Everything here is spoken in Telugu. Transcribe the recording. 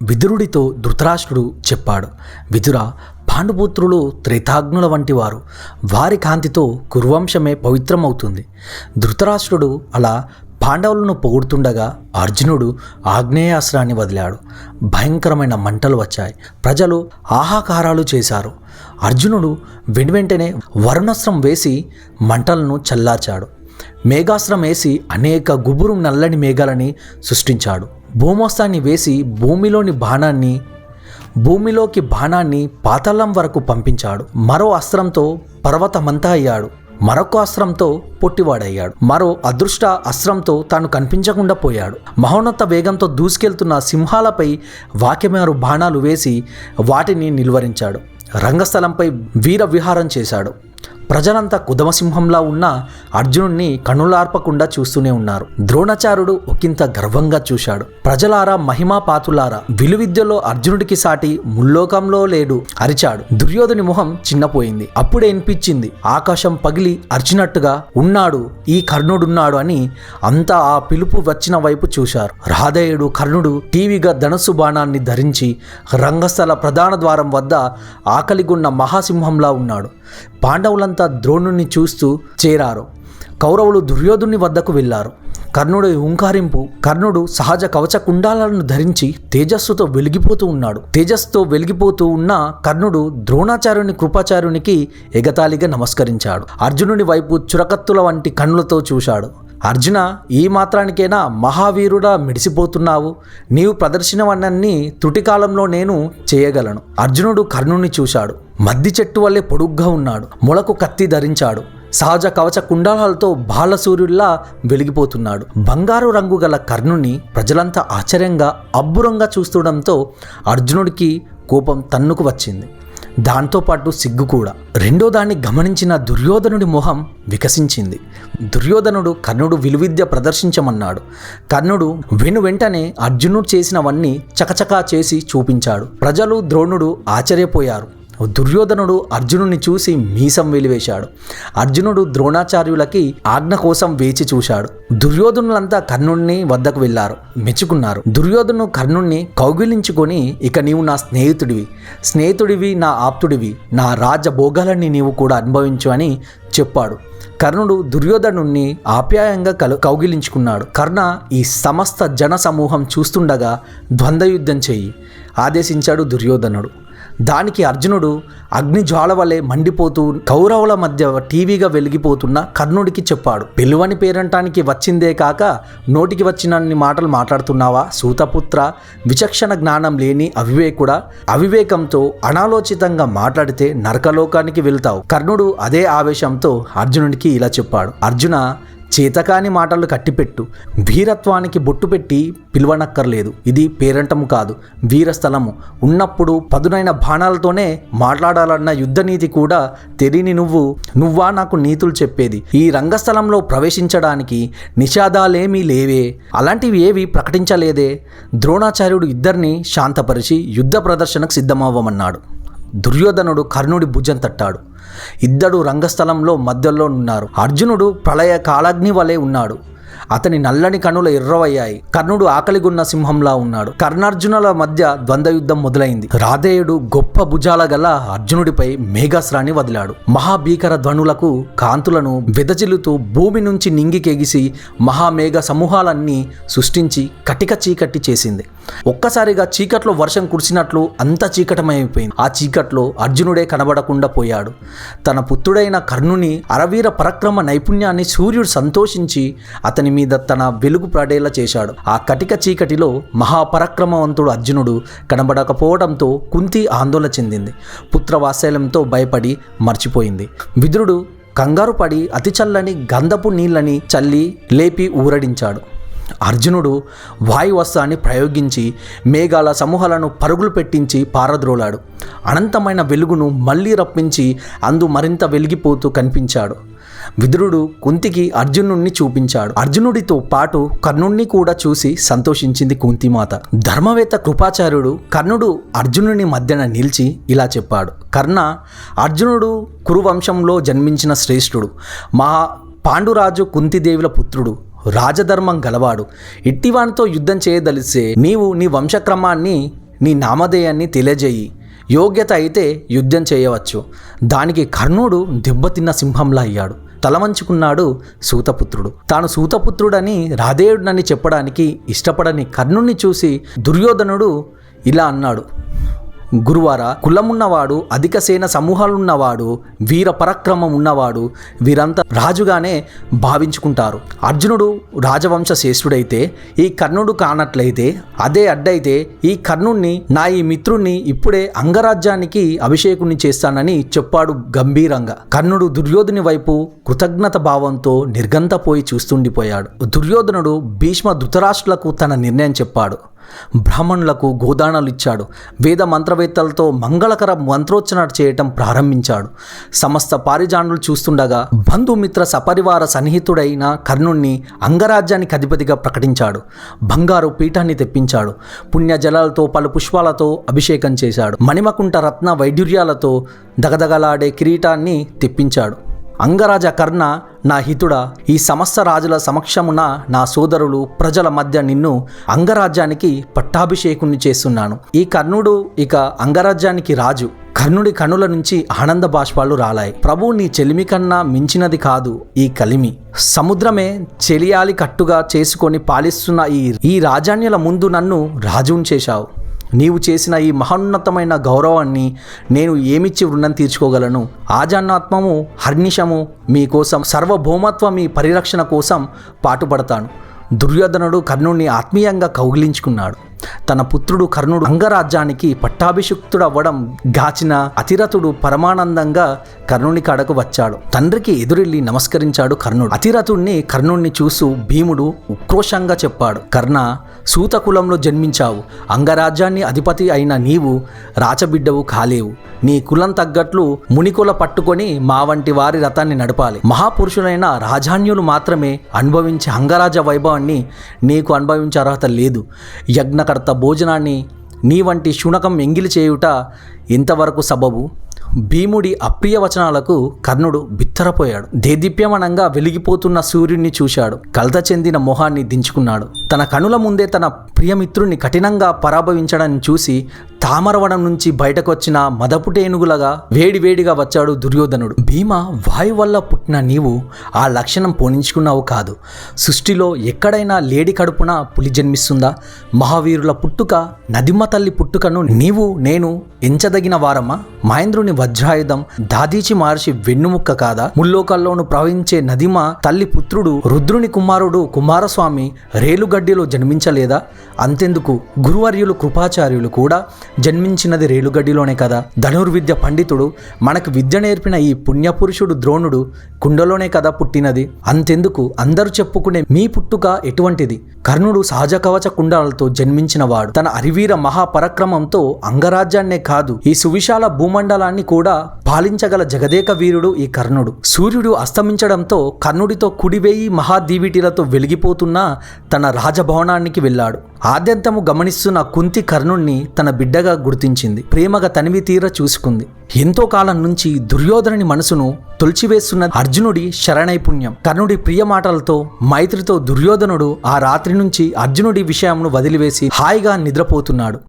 విదురుడితో ధృతరాష్ట్రుడు చెప్పాడు, విదురా, పాండుపుత్రులు త్రేతాగ్నుల వంటి వారు. వారి కాంతితో కురువంశమే పవిత్రమవుతుంది. ధృతరాష్ట్రుడు అలా పాండవులను పొగుడుతుండగా అర్జునుడు ఆగ్నేయాస్త్రాన్ని వదిలాడు. భయంకరమైన మంటలు వచ్చాయి. ప్రజలు ఆహాకారాలు చేశారు. అర్జునుడు వెంటనే వరుణాస్త్రం వేసి మంటలను చల్లార్చాడు. మేఘాస్త్రం వేసి అనేక గుబురు నల్లని మేఘాలని సృష్టించాడు. భూమాస్త్రాన్ని వేసి భూమిలోకి బాణాన్ని పాతాళం వరకు పంపించాడు. మరో అస్త్రంతో పర్వతమంతా అయ్యాడు. మరొక అస్త్రంతో పొట్టివాడయ్యాడు. మరో అదృష్ట అస్త్రంతో తాను కనిపించకుండా పోయాడు. మహోన్నత వేగంతో దూసుకెళ్తున్న సింహాలపై వాక్యమేరు బాణాలు వేసి వాటిని నిలువరించాడు. రంగస్థలంపై వీర విహారం చేశాడు. ప్రజలంతా కుదమసింహంలా ఉన్న అర్జునుడిని కన్నులార్పకుండా చూస్తూనే ఉన్నారు. ద్రోణాచార్యుడు ఒకంత గర్వంగా చూశాడు. ప్రజలారా, మహిమాపాతులారా, విలువిద్యలో అర్జునుడికి సాటి ముల్లోకంలో లేడు అరిచాడు. దుర్యోధని మొహం చిన్నపోయింది. అప్పుడే వినిపించింది, ఆకాశం పగిలి అర్చినట్టుగా ఉన్నాడు ఈ కర్ణుడున్నాడు అని. అంతా ఆ పిలుపు వచ్చిన వైపు చూశారు. రాధేయుడు కర్ణుడు టీవీగా ధనస్సు బాణాన్ని ధరించి రంగస్థల ప్రధాన ద్వారం వద్ద ఆకలిగొన్న మహాసింహంలా ఉన్నాడు. పాండవులంతా ద్రోణుణ్ణి చూస్తూ చేరారు. కౌరవులు దుర్యోధుని వద్దకు వెళ్ళారు. కర్ణుడు సహజ కవచ కుండాలను ధరించి తేజస్సుతో వెలిగిపోతూ ఉన్న కర్ణుడు ద్రోణాచార్యుని కృపాచార్యునికి ఎగతాళిగా నమస్కరించాడు. అర్జునుని వైపు చురకత్తుల వంటి కన్నులతో చూశాడు. అర్జున, ఈ మాత్రానికైనా మహావీరుడా మెడిసిపోతున్నావు? నీవు ప్రదర్శనవన్నీ త్రుటికాలంలో నేను చేయగలను. అర్జునుడు కర్ణుని చూశాడు. మద్ది చెట్టు వల్లే పొడుగ్గా ఉన్నాడు. మొలకు కత్తి ధరించాడు. సహజ కవచ కుండలాలతో బాలసూర్యుల్లా వెలిగిపోతున్నాడు. బంగారు రంగు గల కర్ణుని ప్రజలంతా ఆశ్చర్యంగా అబ్బురంగా చూస్తుండడంతో అర్జునుడికి కోపం తన్నుకు వచ్చింది. దాంతోపాటు సిగ్గు కూడా. రెండో దాన్ని గమనించిన దుర్యోధనుడి మొహం వికసించింది. దుర్యోధనుడు కర్ణుడు విలువిద్య ప్రదర్శించమన్నాడు. కర్ణుడు వెంటనే అర్జునుడు చేసినవన్నీ చకచకా చేసి చూపించాడు. ప్రజలు, ద్రోణుడు ఆశ్చర్యపోయారు. దుర్యోధనుడు అర్జునుడిని చూసి మీసం వెలివేశాడు. అర్జునుడు ద్రోణాచార్యులకి ఆజ్ఞ కోసం వేచి చూశాడు. దుర్యోధనులంతా కర్ణుడిని వద్దకు వెళ్ళారు, మెచ్చుకున్నారు. దుర్యోధను కర్ణుడిని కౌగిలించుకొని, ఇక నీవు నా స్నేహితుడివి, నా ఆప్తుడివి, నా రాజభోగాలన్నీ నీవు కూడా అనుభవించు అని చెప్పాడు. కర్ణుడు దుర్యోధనుణ్ణి ఆప్యాయంగా కౌగిలించుకున్నాడు. కర్ణ, ఈ సమస్త జన సమూహం చూస్తుండగా ద్వంద్వయుద్ధం చెయ్యి ఆదేశించాడు దుర్యోధనుడు. దానికి అర్జునుడు అగ్నిజ్వాల వలె మండిపోతూ కౌరవుల మధ్య టీవీగా వెలిగిపోతున్న కర్ణుడికి చెప్పాడు. పిలువని పేరంటానికి వచ్చిందే కాక నోటికి వచ్చినన్ని మాటలు మాట్లాడుతున్నావా సూతపుత్ర? విచక్షణ జ్ఞానం లేని అవివేకుడా! అవివేకంతో అనాలోచితంగా మాట్లాడితే నరకలోకానికి వెళ్తావు. కర్ణుడు అదే ఆవేశంతో అర్జునుడికి ఇలా చెప్పాడు. అర్జున, చేతకాని మాటలు కట్టిపెట్టు. వీరత్వానికి బొట్టు పెట్టి పిలువనక్కర్లేదు. ఇది పేరంటము కాదు, వీరస్థలము. ఉన్నప్పుడు పదునైన బాణాలతోనే మాట్లాడాలన్న యుద్ధనీతి కూడా తెలియని నువ్వా నాకు నీతులు చెప్పేది? ఈ రంగస్థలంలో ప్రవేశించడానికి నిషేధాలేమీ లేవే, అలాంటివి ఏవి ప్రకటించలేదే. ద్రోణాచార్యుడు ఇద్దరిని శాంతపరిచి యుద్ధ ప్రదర్శనకు సిద్ధమవ్వమన్నాడు. దుర్యోధనుడు కర్ణుడి భుజం తట్టాడు. ఇద్దరు రంగస్థలంలో మధ్యలో ఉన్నారు. అర్జునుడు ప్రళయ కాలాగ్ని వలె ఉన్నాడు. అతని నల్లని కనులు ఎర్రవయ్యాయి. కర్ణుడు ఆకలిగున్న సింహంలా ఉన్నాడు. కర్ణార్జునుల మధ్య ద్వంద్వయుద్ధం మొదలైంది. రాధేయుడు గొప్ప భుజాల గల అర్జునుడిపై మేఘాస్త్రాన్ని వదిలాడు. మహాభీకర ధ్వనులకు కాంతులను వెదజిల్లుతూ భూమి నుంచి నింగికెగిసి మహామేఘ సమూహాలన్నీ సృష్టించి కటిక చీకటి చేసింది. ఒక్కసారిగా చీకట్లో వర్షం కురిసినట్లు అంత చీకటమైపోయింది. ఆ చీకట్లో అర్జునుడే కనబడకుండా పోయాడు. తన పుత్రుడైన కర్ణుని అరవీర పరాక్రమ నైపుణ్యాన్ని సూర్యుడు సంతోషించి అతని మీద తన వెలుగు పడేలా చేశాడు. ఆ కటిక చీకటిలో మహాపరాక్రమవంతుడు అర్జునుడు కనబడకపోవడంతో కుంతి ఆందోళన చెందింది. పుత్రవాత్సల్యంతో భయపడి మర్చిపోయింది. విదురుడు కంగారు పడి అతి చల్లని గంధపు నీళ్ళని చల్లి లేపి ఊరడించాడు. అర్జునుడు వాయువస్త్రాన్ని ప్రయోగించి మేఘాల సమూహాలను పరుగులు పెట్టించి పారద్రోలాడు. అనంతమైన వెలుగును మళ్ళీ రప్పించి అందు మరింత వెలిగిపోతూ కనిపించాడు. విదురుడు కుంతికి అర్జునుడిని చూపించాడు. అర్జునుడితో పాటు కర్ణుడిని కూడా చూసి సంతోషించింది కుంతిమాత. ధర్మవేత్త కృపాచార్యుడు కర్ణుడు అర్జునుని మధ్యన నిలిచి ఇలా చెప్పాడు. కర్ణ, అర్జునుడు కురువంశంలో జన్మించిన శ్రేష్ఠుడు. పాండురాజు కుంతిదేవుల పుత్రుడు. రాజధర్మం గలవాడు. ఇట్టివానితో యుద్ధం చేయదలిస్తే నీవు నీ వంశక్రమాన్ని నీ నామధేయాన్ని తెలియజేయి. యోగ్యత అయితే యుద్ధం చేయవచ్చు. దానికి కర్ణుడు దెబ్బతిన్న సింహంలా అయ్యాడు. తలవంచుకున్నాడు సూతపుత్రుడు. తాను సూతపుత్రుడని రాధేయుడనని చెప్పడానికి ఇష్టపడని కర్ణుణ్ణి చూసి దుర్యోధనుడు ఇలా అన్నాడు: గురువారా, కులమున్నవాడు, అధిక సేన సమూహాలున్నవాడు, వీర పరాక్రమం ఉన్నవాడు, వీరంతా రాజుగానే భావించుకుంటారు. అర్జునుడు రాజవంశ శ్రేష్ఠుడైతే ఈ కర్ణుడు కానట్లయితే అదే అడ్డైతే ఈ కర్ణుణ్ణి, నా ఈ మిత్రుణ్ణి ఇప్పుడే అంగరాజ్యానికి అభిషేకుణ్ణి చేస్తానని చెప్పాడు గంభీరంగా. కర్ణుడు దుర్యోధుని వైపు కృతజ్ఞత భావంతో నిర్గంతపోయి చూస్తుండిపోయాడు. దుర్యోధనుడు భీష్మ ధృతరాష్ట్రులకు తన నిర్ణయం చెప్పాడు. బ్రాహ్మణులకు గోదానాలు ఇచ్చాడు. వేద మంత్రవేత్తలతో మంగళకర మంత్రోచ్చరణ చేయటం ప్రారంభించాడు. సమస్త పారిజానులు చూస్తుండగా బంధుమిత్ర సపరివార సన్నిహితుడైన కర్ణుణ్ణి అంగరాజ్యానికి అధిపతిగా ప్రకటించాడు. బంగారు పీఠాన్ని తెప్పించాడు. పుణ్యజలాలతో పలు పుష్పాలతో అభిషేకం చేశాడు. మణిమకుంట రత్న వైడూర్యాలతో దగదగలాడే కిరీటాన్ని తెప్పించాడు. అంగరాజ కర్ణ, నా హితుడా, ఈ సమస్త రాజుల సమక్షమున నా సోదరులు ప్రజల మధ్య నిన్ను అంగరాజ్యానికి పట్టాభిషేకుణ్ణి చేస్తున్నాను. ఈ కర్ణుడు ఇక అంగరాజ్యానికి రాజు. కర్ణుడి కనుల నుంచి ఆనంద బాష్పాలు రాలాయి. ప్రభు, నీ చెలిమి కన్నా మించినది కాదు ఈ కలిమి. సముద్రమే చెలియాలి కట్టుగా చేసుకొని పాలిస్తున్న ఈ రాజాన్యుల ముందు నన్ను రాజుని చేశావు. నీవు చేసిన ఈ మహోన్నతమైన గౌరవాన్ని నేను ఏమిచ్చి రుణం తీర్చుకోగలను? ఆజాన్నాత్మము హర్నిశము మీకోసం, సర్వభౌమత్వ మీ పరిరక్షణ కోసం పాటుపడతాను. దుర్యోధనుడు కర్ణుడిని ఆత్మీయంగా కౌగిలించుకున్నాడు. తన పుత్రుడు కర్ణుడు అంగరాజ్యానికి పట్టాభిషిక్తుడవ్వడం గాచిన అతిరథుడు పరమానందంగా కర్ణుని కాడకు వచ్చాడు. తండ్రికి ఎదురెళ్ళి నమస్కరించాడు కర్ణుడు. అతిరథుణ్ణి కర్ణుణ్ణి చూస్తూ భీముడు ఉక్రోషంగా చెప్పాడు: కర్ణ, సూతకులంలో జన్మించావు. అంగరాజ్యాన్ని అధిపతి అయిన నీవు రాచబిడ్డవు కాలేవు. నీ కులం తగ్గట్లు మునికుల పట్టుకొని మా వంటి వారి రథాన్ని నడపాలి. మహాపురుషులైన రాజాన్యులు మాత్రమే అనుభవించే అంగరాజ వైభవాన్ని నీకు అనుభవించే అర్హత లేదు. యజ్ఞకర్త భోజనాన్ని నీ వంటి శునకం ఎంగిలి చేయుట ఇంతవరకు సబబు. భీముడి అప్రియ వచనాలకు కర్ణుడు బిత్తరపోయాడు. దేదీప్యమానంగా వెలిగిపోతున్న సూర్యుడిని చూశాడు. కలత చెందిన మొహాన్ని దించుకున్నాడు. తన కనుల ముందే తన ప్రియమిత్రుణ్ణి కఠినంగా పరాభవించడాన్ని చూసి తామరవనం నుంచి బయటకు వచ్చిన మదపుటేనుగులగా వేడివేడిగా వచ్చాడు దుర్యోధనుడు. భీమ, వాయు వల్ల పుట్టిన నీవు ఆ లక్షణం పోనించుకున్నావు కాదు. సృష్టిలో ఎక్కడైనా లేడి కడుపున పులి జన్మిస్తుందా? మహావీరుల పుట్టుక, నదిమ్మ తల్లి పుట్టుకను నీవు నేను ఎంచదగిన వారమా? మహేంద్రుని వజ్రాయుధం దాదీచి మహర్షి వెన్నుముక్క కాదా? ముల్లోకాల్లోను ప్రవహించే నదిమ తల్లి పుత్రుడు రుద్రుని కుమారుడు కుమారస్వామి రేలుగడ్డిలో జన్మించలేదా? అంతెందుకు, గురువర్యులు కృపాచార్యులు కూడా జన్మించినది రేలుగడ్డిలోనే కదా. ధనుర్విద్య పండితుడు మనకు విద్య నేర్పిన ఈ పుణ్యపురుషుడు ద్రోణుడు కుండలోనే కదా పుట్టినది. అంతెందుకు, అందరూ చెప్పుకునే మీ పుట్టుక ఎటువంటిది? కర్ణుడు సహజ కవచ కుండాలతో జన్మించినవాడు. తన అరివీర మహాపరాక్రమంతో అంగరాజ్యాన్నే కాదు, ఈ సువిశాల భూమండలాన్ని కూడా పాలించగల జగదేక వీరుడు ఈ కర్ణుడు. సూర్యుడు అస్తమించడంతో కర్ణుడితో కుడివేయి మహాదీవిటిలతో వెలిగిపోతున్న తన రాజభవనానికి వెళ్ళాడు. ఆద్యంతము గమనిస్తున్న కుంతి కర్ణుణ్ణి తన బిడ్డగా గుర్తించింది. ప్రేమగా తనివి తీర చూసుకుంది. ఎంతో కాలం నుంచి దుర్యోధనుని మనసును తొలిచివేస్తున్న అర్జునుడి శరణైపుణ్యం. కర్ణుడి ప్రియ మాటలతో, మైత్రితో దుర్యోధనుడు ఆ రాత్రి నుంచి అర్జునుడి విషయంను వదిలివేసి హాయిగా నిద్రపోతున్నాడు.